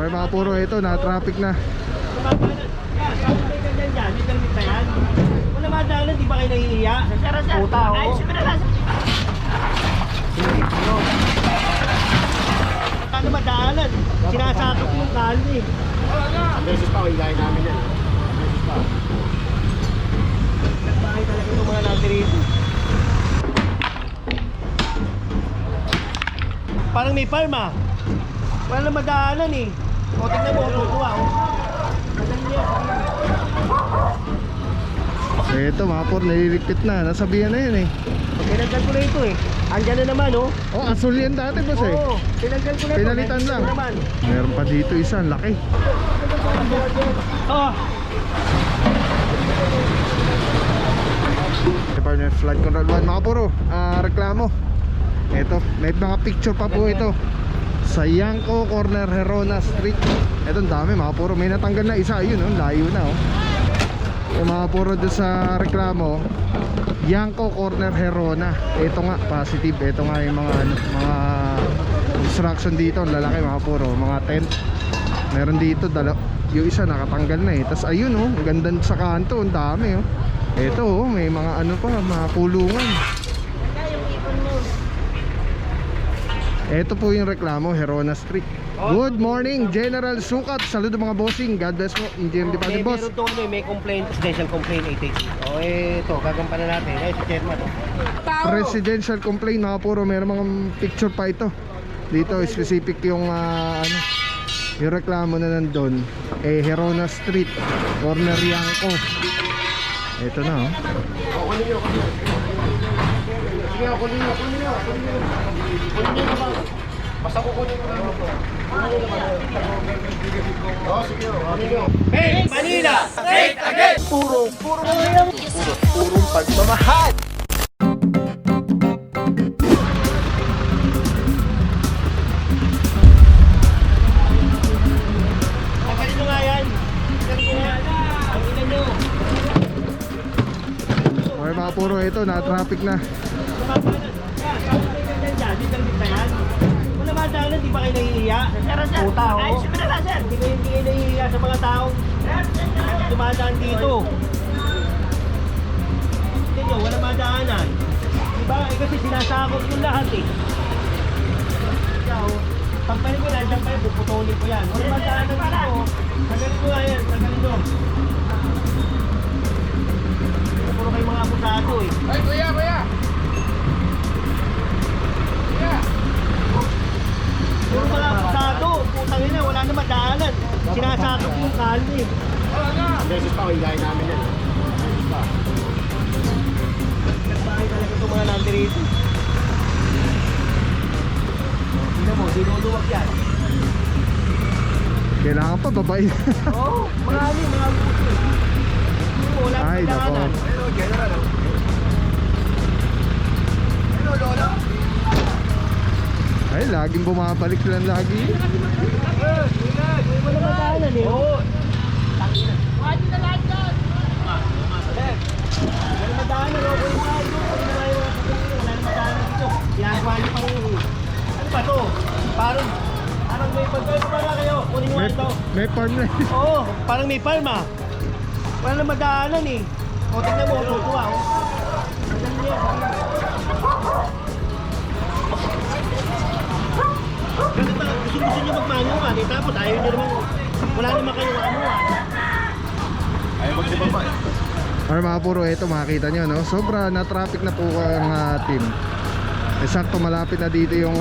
Okay mga puro, ito na traffic na. Wala madaanan, di ba kayo nahihiya? Puta, oh. Paano madaanan? Sinasakop yung kalye eh. Beses pa, ilahin namin yan. Beses pa. Nagbahay talaga itong mga natin rito. Parang may farm ah. Wala na madaanan eh. O tignan mo, tutuwa oh. Madali yan. Ito mga puro, nililigpit na. Nasabihan na yun eh. Tinanggal ko na ito eh. Andyan na naman oh. Oh, asul yan dati boss eh. Oo, tinanggal ko na ito. Pinalitan lang. Naman. Meron pa dito isa, ang laki. Oh. Department of Flood Control 1 mga puro, reklamo. Ito, may mga picture pa po ito sa Yangko Corner Herona Street. Ito ang dami mga puro, may natanggal na isa. Ayun oh, layo na oh. Yung mga puro doon sa reklamo, Yangko Corner Herona. Ito nga, positive. Ito nga yung mga mga construction dito, ang lalaki mga puro, mga tent. Meron dito, yung isa nakatanggal na eh. Tapos ayun oh, ang ganda sa kanto, ang dami oh. Ito oh, may mga ano pa, mga kulungan. Ito po yung reklamo, Herona Street. Good morning, General Sukat. Saludo mga bossing. God bless po. Engineering Department boss. Meron doon may complaint, presidential complaint 886. O ito, gagampanan natin. Ay, si Chairman oh. Presidential complaint mga puro, meron mga picture pa ito. Dito specific yung ano, yung reklamo na nandun. Herona Street, Corner Yangko. Ito na oh. Sige, kunin nyo. Basta kukunin ko lang ito. Oh, sige, kunin nyo. Hey, Manila! Straight again! Puro yan! Purong pagmamahal! Tagalin nyo nga yan! Tagalin nyo! Okay mga puro, ito na traffic na. Wala madaanan, di ba kayo nahihiya? Puta, oh. Hindi kayo nahihiya sa mga taong dumadaan dito. Hindi nyo, wala madaanan. Diba? Eh kasi sinasakot yung lahat eh. Kaya oh, pagpalit ko lang, dyan puputulin ko yan. Wala madaanan dito. Tagalin ko nga yan, tagalin nyo. Puro kayo mga abusado eh. Ay, kuya! Puro mga abusado, putang ina, wala na madaanan. Sinasakop yung kalye. Beses pa, ilahin namin yan. Beses pa. Nagbahay talaga itong mga natin rito. Tingnan mo, dinuluwag yan. Kailangan pa babae. Oo, mga ano, mga abuso. Wala na Ay, nako. madaanan. Hello, General. Hello, Lola. Ay, laging bumabalik lang lagi. Wala madaanan eh. Oo. Wala madaanan. Wala madaanan dito. Ginagawa niyo pa rin. Ano ba to? Parang may pagkakas pa kayo. Kunin mo ito. May farm na. Oo, parang may farm ah. Wala na madaanan eh. O tignan mo, tutuwa oh. Madali yan. Kasi gusto nyo magmanuan eh. Tapos ayaw nyo naman. Wala naman kayo manuan. Ayaw magsibaba eh. Or mga puro, ito makita nyo no? Sobra na traffic na po ang team. Eksakto malapit na dito yung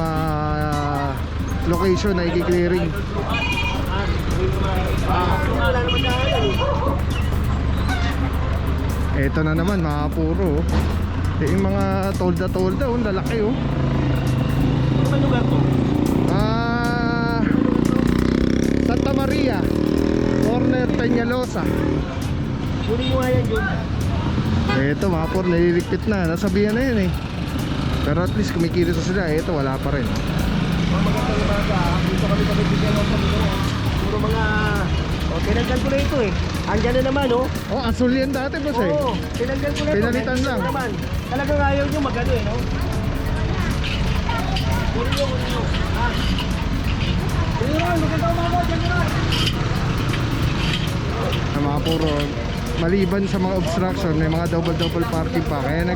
location na i-clearing. Wala naman madaanan eh. Ito na naman mga puro. Yung mga tolda-tolda, ang lalaki oh. Ano ba lugar to? Santa Maria, Corner Peñalosa. Kunin mo nga yan, John. Ito mga puro, nililigpit na. Nasabihan na yun eh. Pero at least kumikilos na sila. Ito wala pa rin. Magandang umaga. Dito kami bigyan ng pagkakas. Puro mga... O, tinanggal ko na ito eh. Andyan na naman oh. Oh, asul yan dati boss eh. Oo, tinanggal ko na ito. Pinalitan lang. Naman. Talagang ayaw nyo magano eh, no? Kunin nyo. Ha? General, magandang umaga, General. mga puro maliban sa mga obstruction, may mga double parking pa, kaya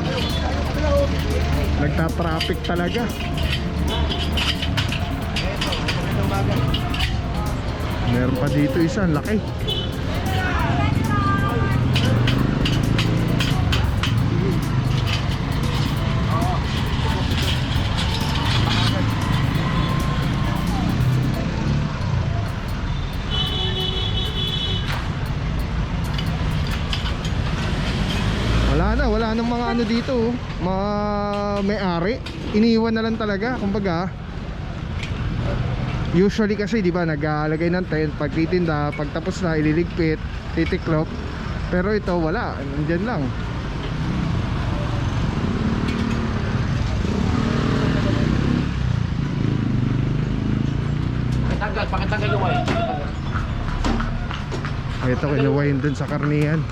nagta-traffic talaga. Meron pa dito isa, ang laki. Wala nang mga ano dito, mga may-ari. Iniwan na lang talaga, kumbaga. Usually kasi, di ba, nag-aalagay ng tent, pagtitinda, pagtapos na, ililigpit, titiklop. Pero ito, wala. Nandyan lang. Pakitanggal yung wire. Ito, kinuwain dun sa karnihan.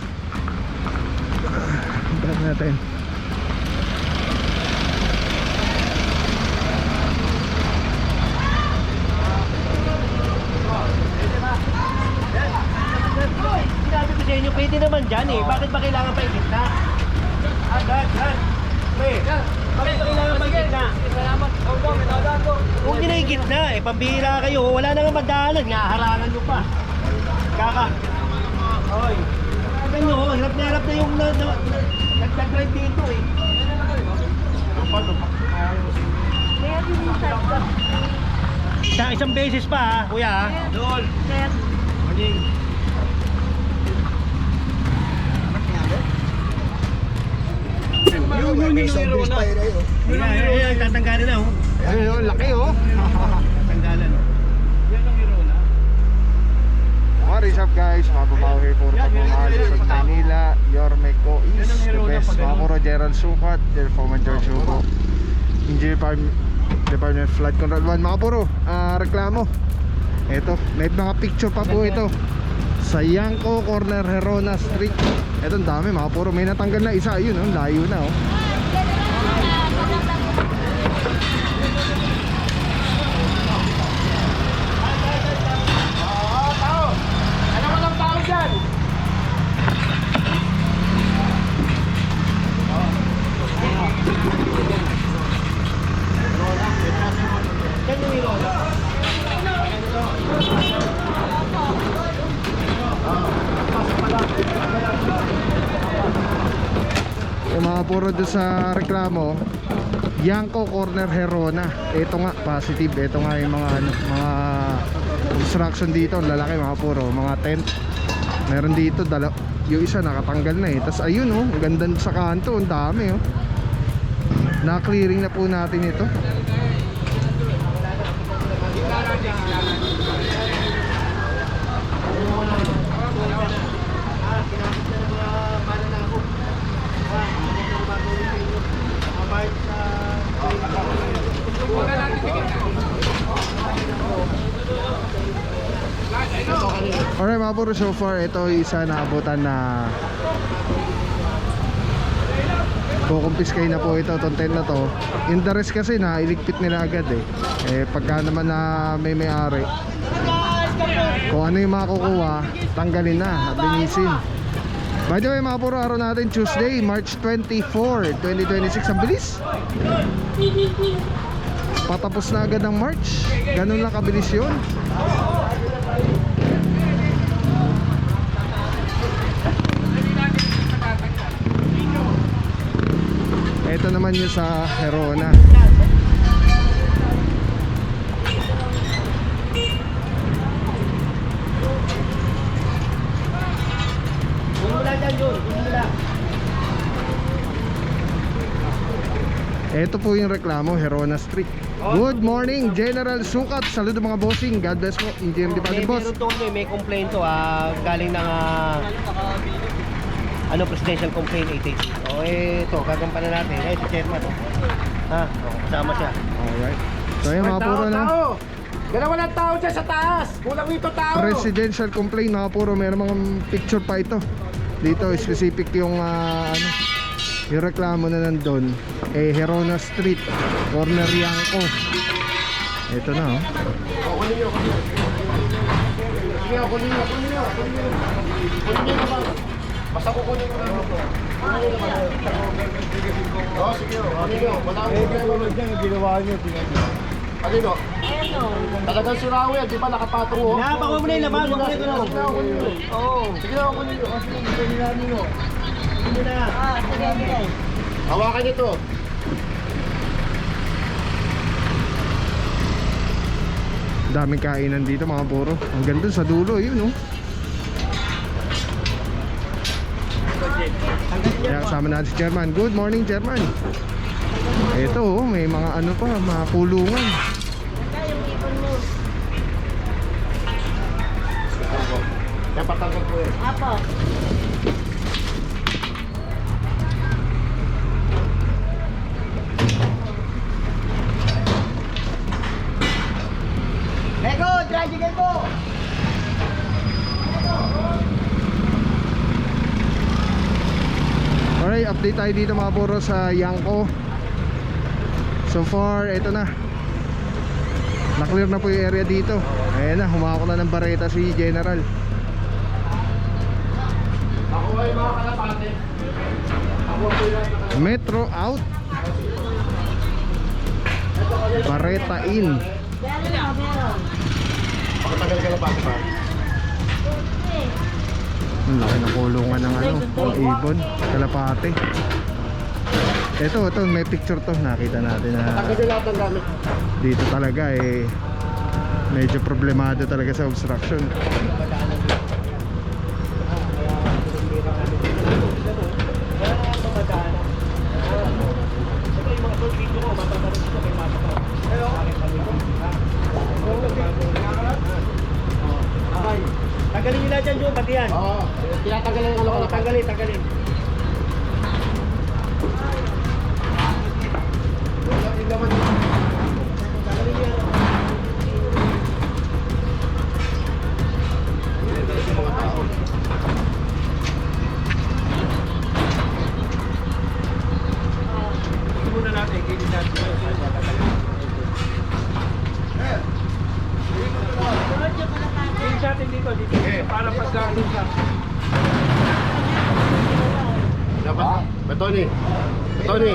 Ba't natin? Sinabi ko sa inyo, pwede naman dyan eh. Bakit ba kailangan pa ikit na? Agad. Bakit ba kailangan pa ikit na? Huwag nyo na ikit na eh. Pambihira kayo. Wala na nga magdaanan. Nga, harangan nyo pa. Kaka. Oy. Tignan nyo, harap na yung nag-drive dito eh. Isang beses pa ha, kuya ha. Doon. Morning. Yun, tatanggalin na oh. Ayun, laki oh. Tatanggalan oh. Yan ang Irona. What is up guys, mga babaw here, puro pagmamahal sa Manila. Your Meco is the best. Mga puro Gerald Sukat, their former George Hugo, Engineer Department Flood Control 1. Mga puro, reklamo. Ito, may mga picture pa po ito sa Yangko Corner Herona Street. Ito, ang dami mga puro. May natanggal na isa, yun oh, layo na oh. Yan yung Irona. Yung mga puro doon sa reklamo, Yangko Corner Herona. Ito nga, positive. Ito nga yung mga obstruction dito. Lalaki mga puro, mga tent. Meron dito, yung isa nakatanggal na eh. Tapos ayun oh, ang ganda sa kanto, ang dami oh. Na-clearing na po natin ito. Alright mga puro, so far ito isa na abutan na kukumpiskay na po ito, itong tent na to. In the rest kasi na iligpit nila agad eh pagka naman na may-ari, kung ano yung makukuha, tanggalin na, linisin. By the way mga puro, araw natin Tuesday, March 24, 2026. Ang bilis, patapos na agad ang March. Ganun lang kabilis yun. Ito naman yung sa Herona. Ito po yung reklamo, Herona Street. Good morning, General Sukat. Saludo mga bossing. God bless po, Engineer Department Boss. Meron to, may complaint to galing ng presidential complaint 88. O ito, gagampanan natin. Si chairman kasama siya. Alright. So yung mga puro na Dalawa ng tao dyan sa taas. Kulang dito tao. presidential complaint mga puro. Meron mga picture pa ito. Dito specific yung yung reklamo na nandun. Herona Street, Corner Yangko. Ito na oh. Sige, kunin nyo. Kunin nyo naman. Basta kukunin ko lang ito. Oo, sige. Kunin nyo. Wala akong problema. Ginawa nyo. Kanino? Talagang siraw yan. Di ba nakapatong mo? Nabago mo na yun. Nabago mo na yun. Sige na, kunin nyo. Oo. Sige na, kunin nyo. Kasi hindi namin nyo. Sige na. Hawakan nyo to. Daming kainan dito mga puro. Ang ganda sa dulo, yun oh. Kaya kasama natin si Chairman. Good morning, Chairman. Ito oh, may mga ano pa, mga kulungan. Kaya patanggal ko eh. Apo. Lego, tricycle po. Alright, update tayo dito mga puro sa Yangko. So far, ito na. Na-clear na po yung area dito. Ayan na, humako na ng bareta si General. Ako ay mga kalapate. Ako ay mga Metro out. Bareta in. Meron. Pakatagal kalapate pa. Ang laki ng kulungan ng ano, ibon, kalapate. Ito, may picture to. Nakita natin na Tagal lahat ng gamit. dito talaga eh medyo problemado talaga sa obstruction. Tanggalin nyo lahat dyan, Joe, pati yan. Oo. Tinatanggal yung ano ko. Tanggalin. Yung laman. Tanggalin nyo yan. Mga tao. Ito muna natin, kainin natin. Kainin natin dito. Para pagkain sa... Dapat. Tony. Tony.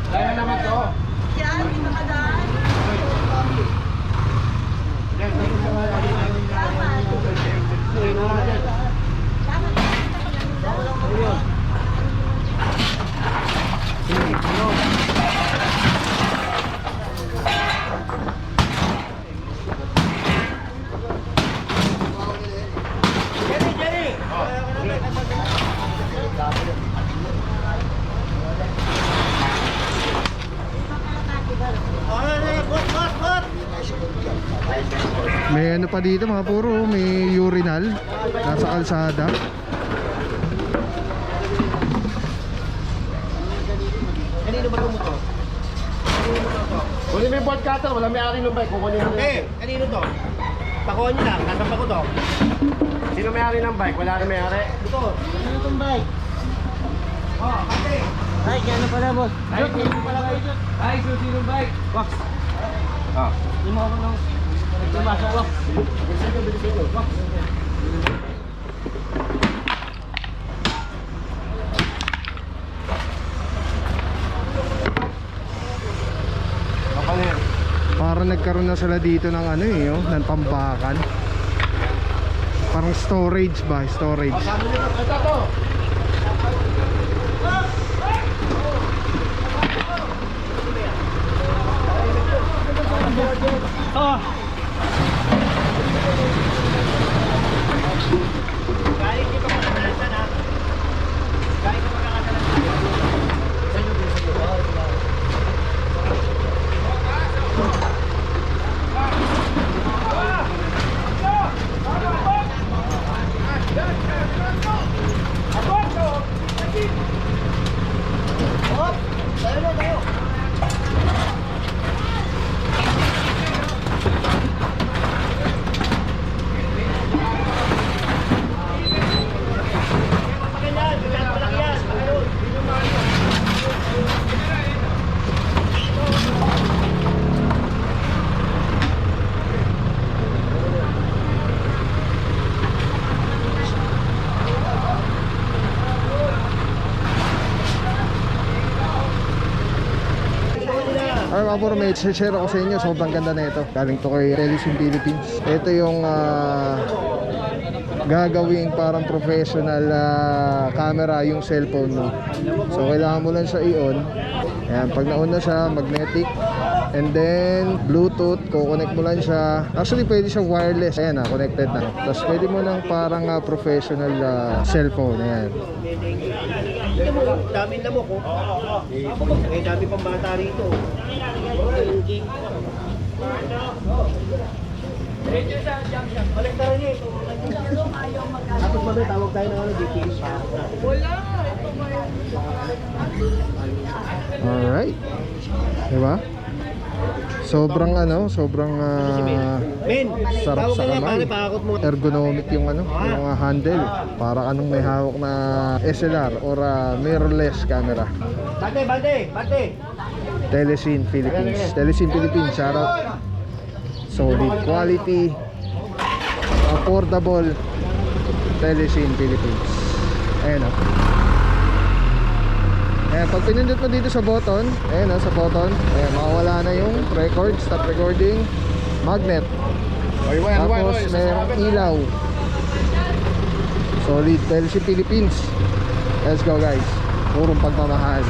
Kaya naman to. Yan, hindi makadaan. Jerry! May ano pa dito mga puro, may urinal nasa kalsada. Kanino ba ito mo to? Kunin mo yung board cutter. Wala may ari ng bike. Kukunin mo Eh, kanino to? Pakuha nyo lang, nasaan pa ko to? Sino may ari ng bike? Wala rin may ari. Ito, ano itong bike? Oh, ate! Ay, kaya na pala, boss. Ay, kaya na pala kayo dyan. Ay, sino bike? Wax. Ah. Hindi mo ako nang... Nagtumasok, wax. Bilisan ko. Wax. Kapal yan. Parang nagkaroon na sila dito ng ano eh, oh, ng tambakan. Parang storage ba? Storage. Sabi nyo na. Ito to. Oh! Galing di pa makakalasan, ha? Galing ka makakalasan. Ako! Ay mga puro, may share ako sa inyo. Sobrang ganda na ito. Galing to kay Telesim Philippines. Ito yung gagawing parang professional camera yung cellphone mo. So kailangan mo lang siya i-on. Ayan, pag na-on na siya, magnetic. And then Bluetooth, kukonect mo lang siya. Actually pwede siya wireless. Ayan na, connected na. Tapos pwede mo lang parang professional cellphone. Ayan. Ito mo, daming lamok ko. Eh, dami pang bata rito. Kolektaran niya ito. Tapos mamaya tawag tayo ng DTS. Alright. Diba? Sobrang sobrang Men, sarap tawag sa ka nga kamay. pare, pakakot mo. Ergonomic yung yung handle. Para anong may hawak na SLR or mirrorless camera. Bate, bate, bate. Telesim Philippines. Telesim Philippines, shout out. Solid quality, affordable. Telesim Philippines. Ayan o. Ayan, pag pinindot mo dito sa button, ayan sa button, ayan, makawala na yung record, stop recording, magnet. Tapos mayroong ilaw. Solid. Telesim Philippines. Let's go guys. Purong pagmamahal.